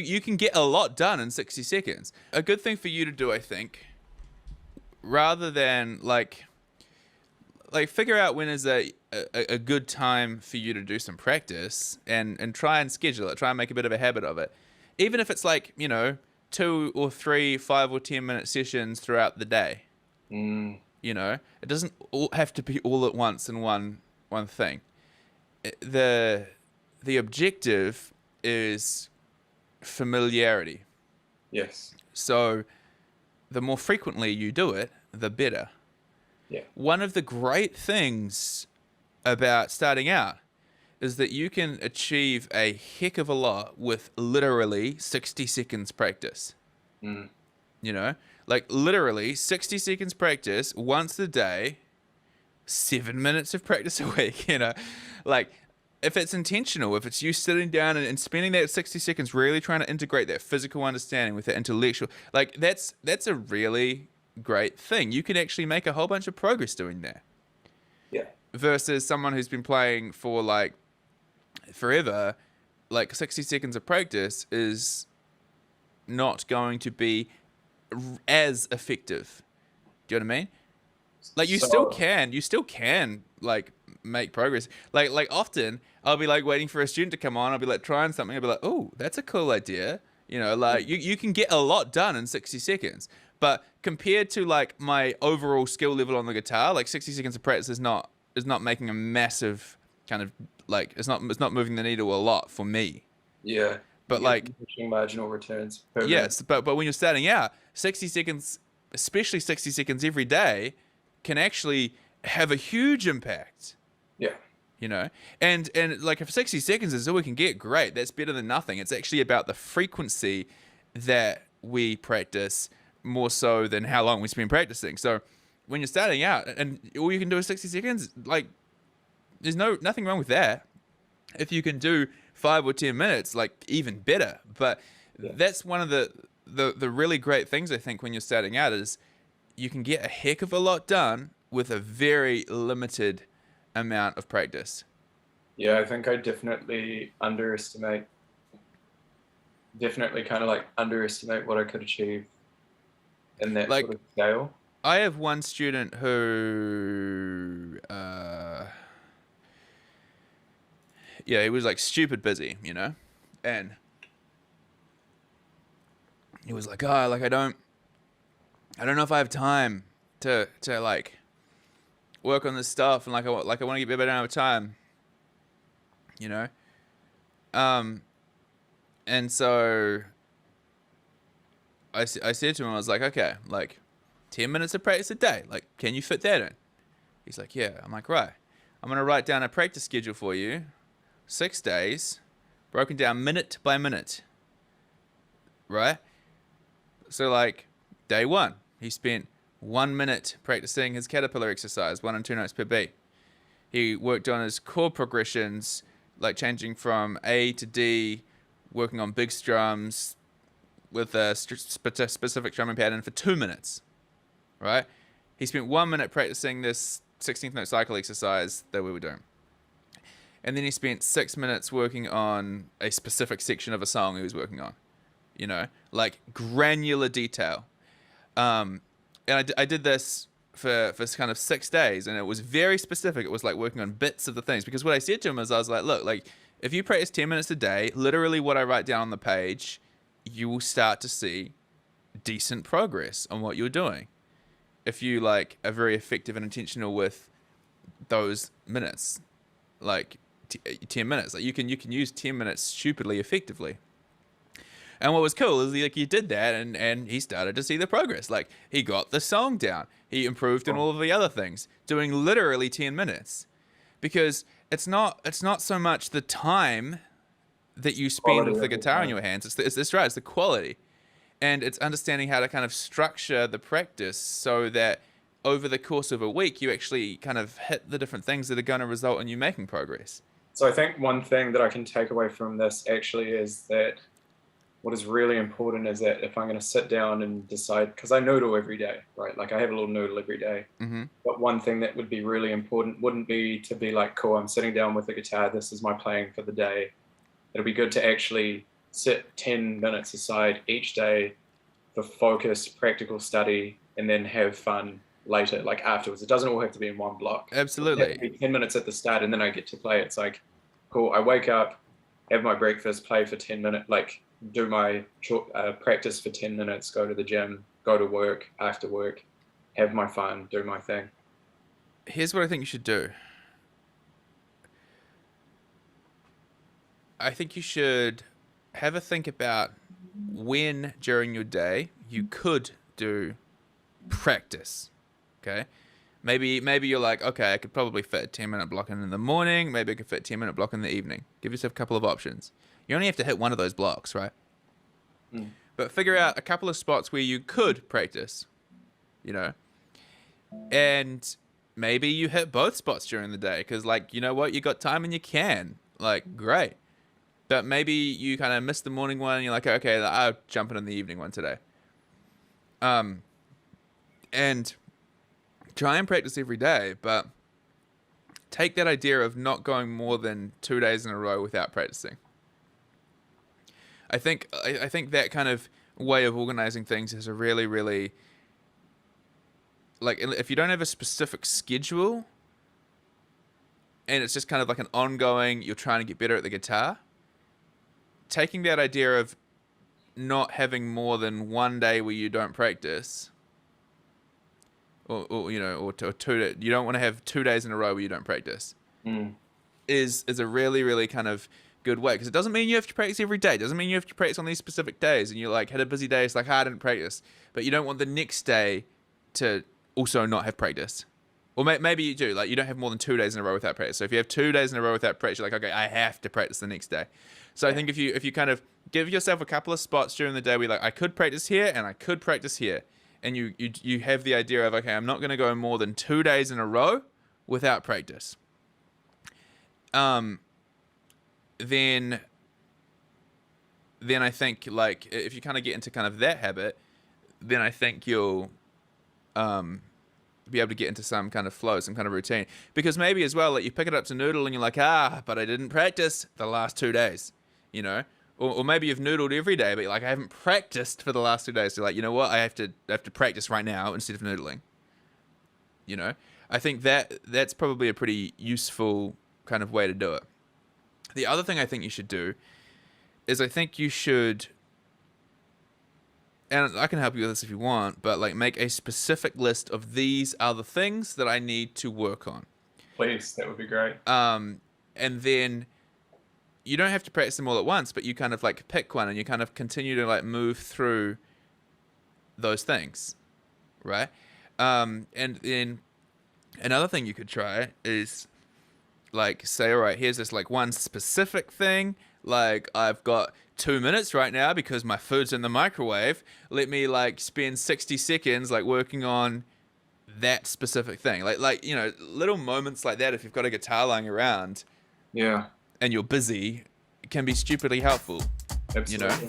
you can get a lot done in 60 seconds. A good thing for you to do, I think, rather than like figure out when is a good time for you to do some practice, and try and schedule it. Try and make a bit of a habit of it. Even if it's like, 2 or 3, 5 or 10 minute sessions throughout the day. Mm, It doesn't all have to be all at once in one thing. The objective is familiarity. yes. So the more frequently you do it, the better. Yeah. One of the great things about starting out is that you can achieve a heck of a lot with literally 60 seconds practice. Mm, Like literally 60 seconds practice once a day, 7 minutes of practice a week. Like if it's intentional, if it's you sitting down and spending that 60 seconds really trying to integrate that physical understanding with that intellectual, like that's a really great thing. You can actually make a whole bunch of progress doing that. yeah. Versus someone who's been playing for like forever, like 60 seconds of practice is not going to be as effective. Do you know what I mean? Like you still So, can, like make progress. Like often I'll be like waiting for a student to come on. I'll be like trying something. I'll be like, oh, that's a cool idea. Like you can get a lot done in 60 seconds. But compared to like my overall skill level on the guitar, like 60 seconds of practice is not making a massive kind of like it's not moving the needle a lot for me. yeah, But you're like pushing marginal returns per minute. yes, but when you're starting out, 60 seconds, especially 60 seconds every day, can actually have a huge impact. Yeah. And like if 60 seconds is all we can get, great. That's better than nothing. It's actually about the frequency that we practice more so than how long we spend practicing. So when you're starting out and all you can do is 60 seconds, like there's nothing wrong with that. If you can do 5 or 10 minutes, like even better. But Yeah. that's one of the really great things I think when you're starting out is you can get a heck of a lot done with a very limited amount of practice. Yeah, I think I definitely kind of like underestimate what I could achieve in that sort Like of scale. I have one student who yeah, he was like stupid busy, and he was like, oh, like I don't know if I have time to like work on this stuff, and like I want to get better, but I don't have time, you know. Um, and so I said to him, I was like, okay, like 10 minutes of practice a day, like can you fit that in? He's like, yeah. I'm like, right. I'm gonna write down a practice schedule for you, 6 days, broken down minute by minute, right? So like day one, he spent 1 minute practicing his caterpillar exercise, 1 and 2 notes per beat. He worked on his chord progressions, like changing from A to D, working on big strums with a specific strumming pattern for 2 minutes, right? He spent 1 minute practicing this 16th note cycle exercise that we were doing. And then he spent 6 minutes working on a specific section of a song he was working on, like granular detail. And I did this for kind of 6 days, and it was very specific. It was like working on bits of the things, because what I said to him is I was like, look, like if you practice 10 minutes a day, literally what I write down on the page, you will start to see decent progress on what you're doing if you like are very effective and intentional with those minutes, like 10 minutes. Like you can use 10 minutes stupidly effectively. And what was cool is he did that, and he started to see the progress. Like he got the song down, he improved in Oh, all of the other things, doing literally 10 minutes. Because it's not so much the time that you spend quality with the of the guitar in time. your hands. It's right. It's the quality, and it's understanding how to kind of structure the practice so that over the course of a week you actually kind of hit the different things that are going to result in you making progress. So I think one thing that I can take away from this actually is that what is really important is that if I'm going to sit down and decide, because I noodle every day, right? Like I have a little noodle every day. Mm-hmm. But one thing that would be really important wouldn't be to be like, cool, I'm sitting down with the guitar, this is my playing for the day. It'll be good to actually set 10 minutes aside each day for focused practical study and then have fun later, like afterwards. It doesn't all have to be in one block. Absolutely. It can be 10 minutes at the start and then I get to play. It's like, cool, I wake up, have my breakfast, play for 10 minutes, like do my practice for 10 minutes, go to the gym, go to work, after work, have my fun, do my thing. Here's what I think you should do. I think you should have a think about when during your day you could do practice. Okay? Maybe you're like, okay, I could probably fit a 10-minute block in the morning. Maybe I could fit a 10-minute block in the evening. Give yourself a couple of options. You only have to hit one of those blocks, right? Mm. But figure out a couple of spots where you could practice, and maybe you hit both spots during the day because, like, you know what? You got time and you can. Like, great. But maybe you kind of miss the morning one and you're like, okay, I'll jump in the evening one today. And try and practice every day, but take that idea of not going more than 2 days in a row without practicing. I think that kind of way of organizing things is a really, really, like, if you don't have a specific schedule and it's just kind of like an ongoing, you're trying to get better at the guitar, taking that idea of not having more than 1 day where you don't practice, or 2, you don't want to have 2 days in a row where you don't practice, is a really, really kind of good way, because it doesn't mean you have to practice every day. It doesn't mean you have to practice on these specific days and you like had a busy day, it's like, I didn't practice, but you don't want the next day to also not have practice. Or maybe you do, like you don't have more than 2 days in a row without practice. So if you have 2 days in a row without practice, you're like, okay, I have to practice the next day. So I think if you kind of give yourself a couple of spots during the day where you're like, I could practice here and I could practice here, and you have the idea of, okay, I'm not going to go more than 2 days in a row without practice. Then I think, like, if you kind of get into kind of that habit, then I think you'll be able to get into some kind of flow, some kind of routine. Because maybe as well, like, you pick it up to noodle and you're like, but I didn't practice the last 2 days, Or maybe you've noodled every day, but you're like, I haven't practiced for the last 2 days. So like, you know what? I have to practice right now instead of noodling. I think that's probably a pretty useful kind of way to do it. The other thing I think you should do is I think you should, and I can help you with this if you want, but like make a specific list of these are the things that I need to work on. Please, that would be great. And then you don't have to practice them all at once, but you kind of like pick one and you kind of continue to like move through those things, right? And then another thing you could try is like say, all right, here's this like one specific thing. Like I've got 2 minutes right now because my food's in the microwave. Let me like spend 60 seconds like working on that specific thing. Like little moments like that. If you've got a guitar lying around, yeah, and you're busy, it can be stupidly helpful. Absolutely.